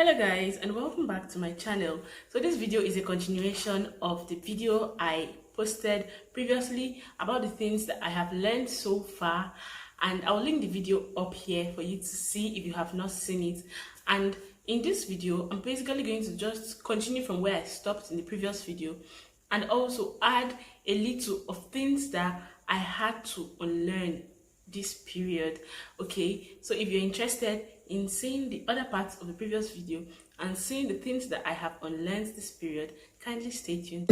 Hello guys, and welcome back to my channel. So this video is a continuation of the video I posted previously about the things that I have learned so far, and I'll link the video up here for you to see if you have not seen it. And in this video, I'm basically going to just continue from where I stopped in the previous video and also add a little of things that I had to unlearn this period. Okay, so if you're interested in seeing the other parts of the previous video and seeing the things that I have unlearned this period, kindly stay tuned.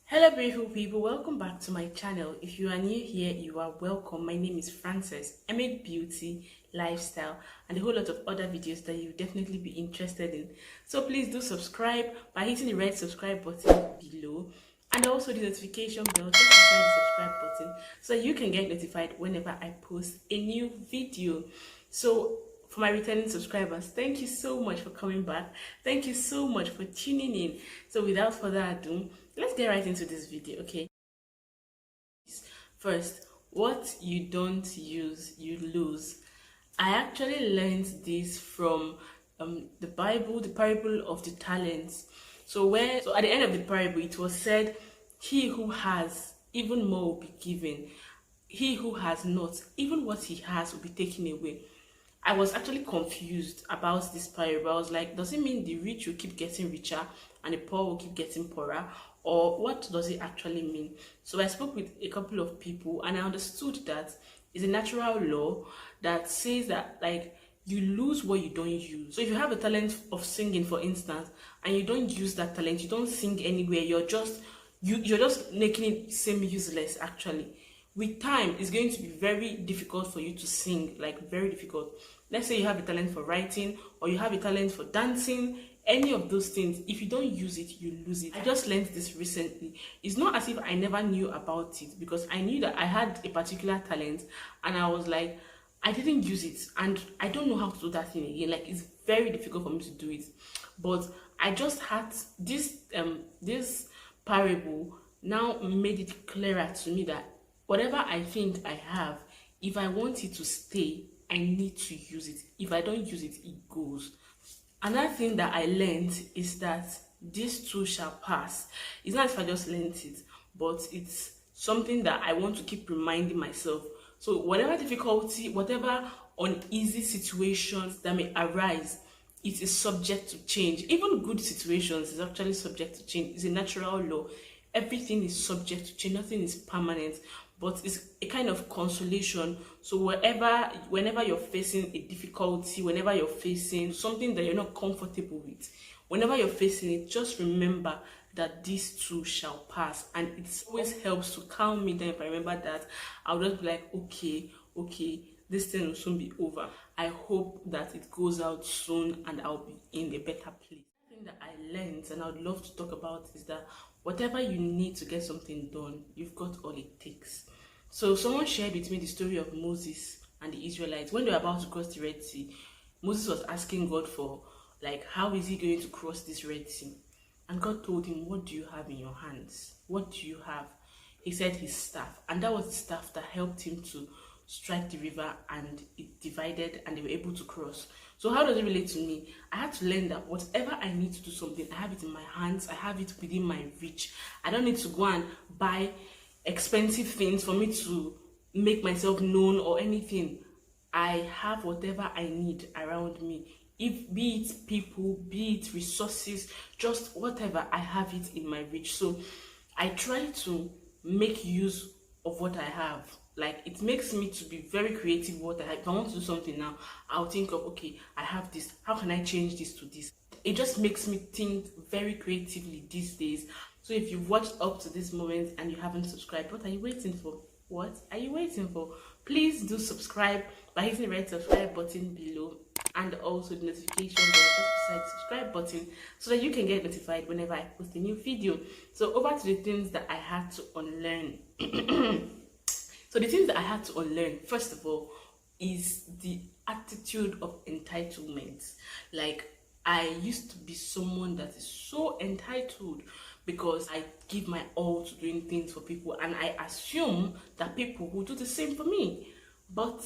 Hello beautiful people, welcome back to my channel. If you are new here, you are welcome. My name is Frances. I make beauty, lifestyle, and a whole lot of other videos that you'll definitely be interested in. So please do subscribe by hitting the red subscribe button below, and also the notification bell just beside the subscribe button so you can get notified whenever I post a new video. So for my returning subscribers, thank you so much for coming back. Thank you so much for tuning in. So without further ado, let's get right into this video, okay? First, what you don't use, you lose. I actually learned this from the Bible, the parable of the talents. So at the end of the parable, it was said, he who has, even more will be given. He who has not, even what he has will be taken away. I was actually confused about this parable. I was like, does it mean the rich will keep getting richer and the poor will keep getting poorer? Or what does it actually mean? So I spoke with a couple of people and I understood that it's a natural law that says that, like, you lose what you don't use. So if you have a talent of singing, for instance, and you don't use that talent, you don't sing anywhere, you're just making it seem useless. Actually, with time, it's going to be very difficult for you to sing, like very difficult. Let's say you have a talent for writing or you have a talent for dancing, any of those things, if you don't use it, you lose it. I just learned this recently. It's not as if I never knew about it, because I knew that I had a particular talent and I was like, I didn't use it and I don't know how to do that thing again. Like, it's very difficult for me to do it. But I just had this parable now made it clearer to me that whatever I think I have, if I want it to stay, I need to use it. If I don't use it, it goes. Another thing that I learned is that this too shall pass. It's not if I just learned it, but it's something that I want to keep reminding myself. So whatever difficulty, whatever uneasy situations that may arise, it is subject to change. Even good situations is actually subject to change. It's a natural law. Everything is subject to change. Nothing is permanent, but it's a kind of consolation. So whenever you're facing a difficulty, whenever you're facing something that you're not comfortable with, whenever you're facing it, just remember that this too shall pass. And it always helps to calm me down. If I remember that, I'll just be like, okay, this thing will soon be over. I hope that it goes out soon and I'll be in a better place. The thing that I learned and I would love to talk about is that whatever you need to get something done, you've got all it takes. So someone shared with me the story of Moses and the Israelites. When they were about to cross the Red Sea, Moses was asking God for, like, how is he going to cross this Red Sea? And God told him, what do you have in your hands? What do you have? He said his staff. And that was the staff that helped him to strike the river, and it divided and they were able to cross. So how does it relate to me? I had to learn that whatever I need to do something, I have it in my hands, I have it within my reach. I don't need to go and buy expensive things for me to make myself known or anything. I have whatever I need around me. If be it people, be it resources, just whatever, I have it in my reach. So I try to make use of what I have. Like, it makes me to be very creative. What I have. If I want to do something now, I'll think of, okay, I have this, how can I change this to this? It just makes me think very creatively these days. So if you've watched up to this moment and you haven't subscribed, what are you waiting for? What are you waiting for? Please do subscribe by hitting the red subscribe button below, and also the notification bell just beside the subscribe button so that you can get notified whenever I post a new video. So over to the things that I had to unlearn. So the things that I had to unlearn, first of all, is the attitude of entitlement. Like, I used to be someone that is so entitled because I give my all to doing things for people and I assume that people will do the same for me. But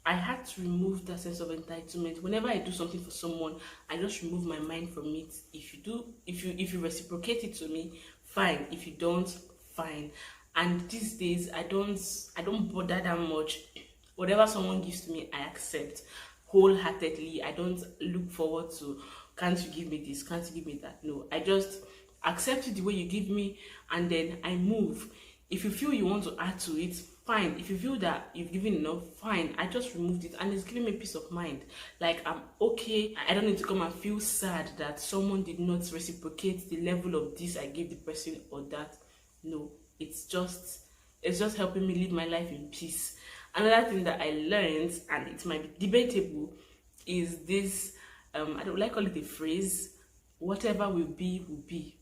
I had to remove that sense of entitlement. Whenever I do something for someone, I just remove my mind from it. If you reciprocate it to me, fine. If you don't, fine. And these days, I don't bother that much. Whatever someone gives to me, I accept wholeheartedly. I don't look forward to, can't you give me this? Can't you give me that? No, I just accept it the way you give me, and then I move. If you feel you want to add to it, fine. If you feel that you've given enough, fine. I just removed it, and it's giving me peace of mind. Like, I'm okay. I don't need to come and feel sad that someone did not reciprocate the level of this I gave the person or that. No, it's just helping me live my life in peace. Another thing that I learned, and it might be debatable, is this, I don't like call it a phrase, whatever will be will be.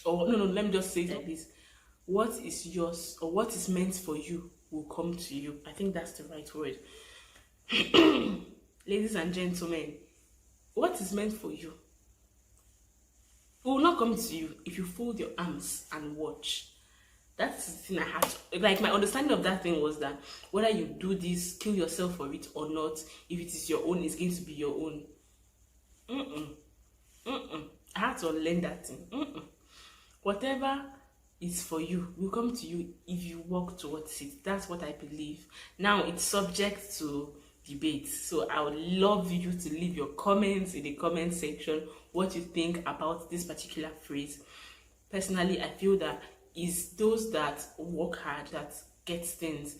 Or no, let me just say it like this: what is yours or what is meant for you will come to you. I think that's the right word. Ladies and gentlemen, what is meant for you will not come to you if you fold your arms and watch. That's the thing I had to, like, my understanding of that thing was that whether you do this, kill yourself for it or not, if it is your own, it's going to be your own. I had to unlearn that thing. Whatever is for you will come to you if you walk towards it. That's what I believe. Now, it's subject to debate, so I would love you to leave your comments in the comment section what you think about this particular phrase. Personally, I feel that is those that work hard that get things.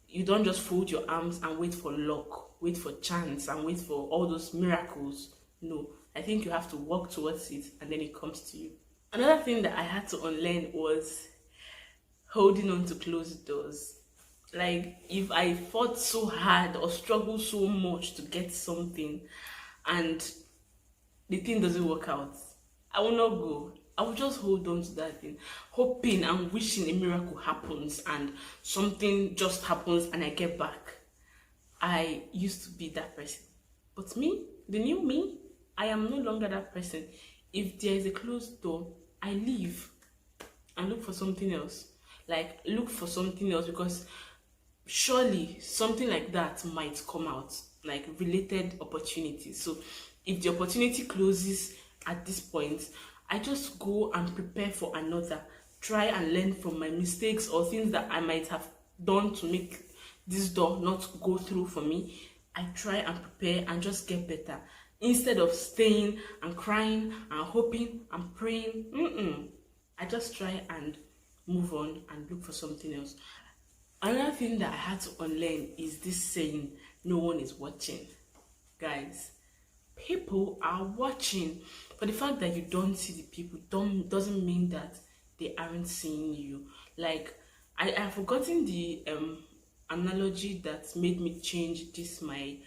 You don't just fold your arms and wait for luck, wait for chance, and wait for all those miracles. No, I think you have to work towards it, and then it comes to you. Another thing that I had to unlearn was holding on to closed doors. Like, if I fought so hard or struggled so much to get something and the thing doesn't work out, I will not go. I will just hold on to that thing, hoping and wishing a miracle happens and something just happens and I get back. I used to be that person. But me, the new me, I am no longer that person. If there is a closed door, I leave and look for something else. Like, look for something else, because surely something like that might come out, like related opportunities. So if the opportunity closes at this point, I just go and prepare for another, try and learn from my mistakes or things that I might have done to make this door not go through for me. I try and prepare and just get better, instead of staying and crying and hoping and praying. I just try and move on and look for something else. Another thing that I had to unlearn is this saying, no one is watching. Guys, people are watching. But the fact that you don't see the people doesn't mean that they aren't seeing you. Like, I've forgotten the analogy that made me change this my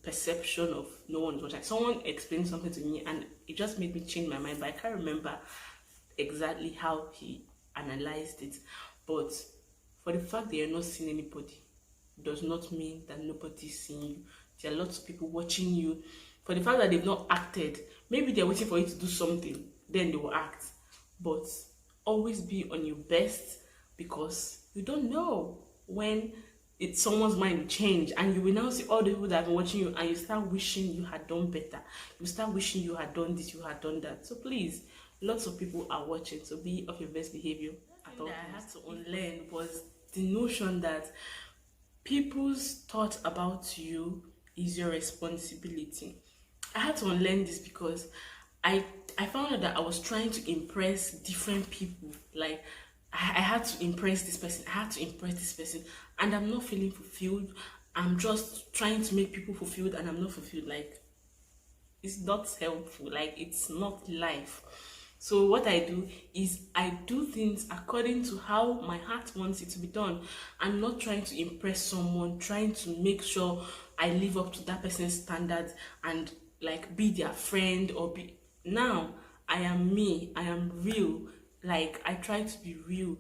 perception of no one is watching. Someone explained something to me and it just made me change my mind, but I can't remember exactly how he analyzed it. But for the fact that you're not seeing anybody does not mean that nobody's seeing you. There are lots of people watching you. For the fact that they've not acted, maybe they're waiting for you to do something, then they will act. But always be on your best, because you don't know when someone's mind will change, and you will now see all the people that have been watching you, and you start wishing you had done better. You start wishing you had done this, you had done that. So please, lots of people are watching, so be of your best behavior at all times. That I had to unlearn was the notion that people's thought about you is your responsibility. I had to unlearn this because I found out that I was trying to impress different people. Like, I had to impress this person, I had to impress this person, and I'm not feeling fulfilled. I'm just trying to make people fulfilled, and I'm not fulfilled. Like, it's not helpful. Like, it's not life. So what I do is I do things according to how my heart wants it to be done. I'm not trying to impress someone, trying to make sure I live up to that person's standards and like be their friend or be. Now I am me, I am real. Like, I try to be real.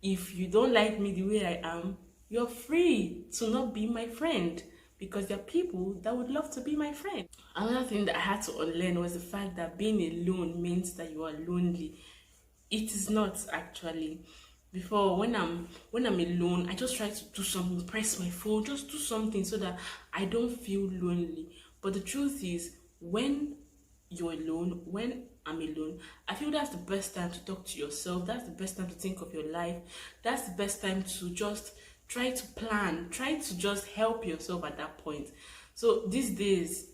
If you don't like me the way I am, you're free to not be my friend, because there are people that would love to be my friend. Another thing that I had to unlearn was the fact that being alone means that you are lonely. It is not actually. Before, when I'm alone, I just try to do something, press my phone, just do something so that I don't feel lonely. But the truth is, when you're alone, when I'm alone, I feel that's the best time to talk to yourself. That's the best time to think of your life. That's the best time to just try to plan, try to just help yourself at that point. So these days,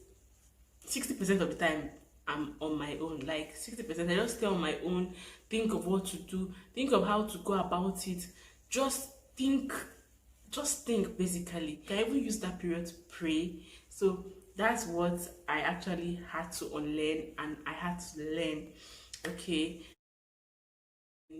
60% of the time I'm on my own. Like 60% I just stay on my own, think of what to do, think of how to go about it. Just think, basically. Can I even use that period to pray? So that's what I actually had to unlearn, and I had to learn. Okay,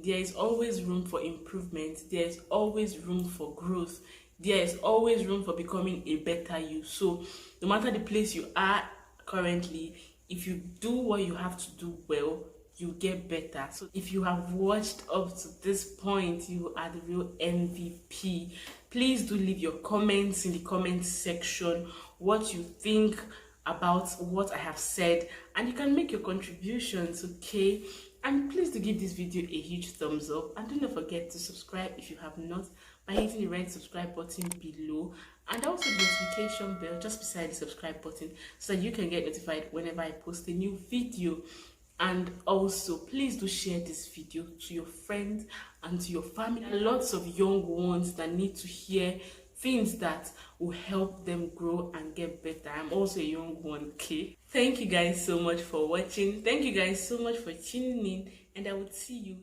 there is always room for improvement, there is always room for growth, there is always room for becoming a better you. So no matter the place you are currently, if you do what you have to do well, you get better. So if you have watched up to this point, you are the real MVP. Please do leave your comments in the comment section, what you think about what I have said, and you can make your contributions. Okay, and please do give this video a huge thumbs up, and do not forget to subscribe if you have not by hitting the red subscribe button below, and also the notification bell just beside the subscribe button, so that you can get notified whenever I post a new video. And also, please do share this video to your friends and to your family. There are lots of young ones that need to hear things that will help them grow and get better. I'm also a young one, okay? Thank you guys so much for watching. Thank you guys so much for tuning in, and I will see you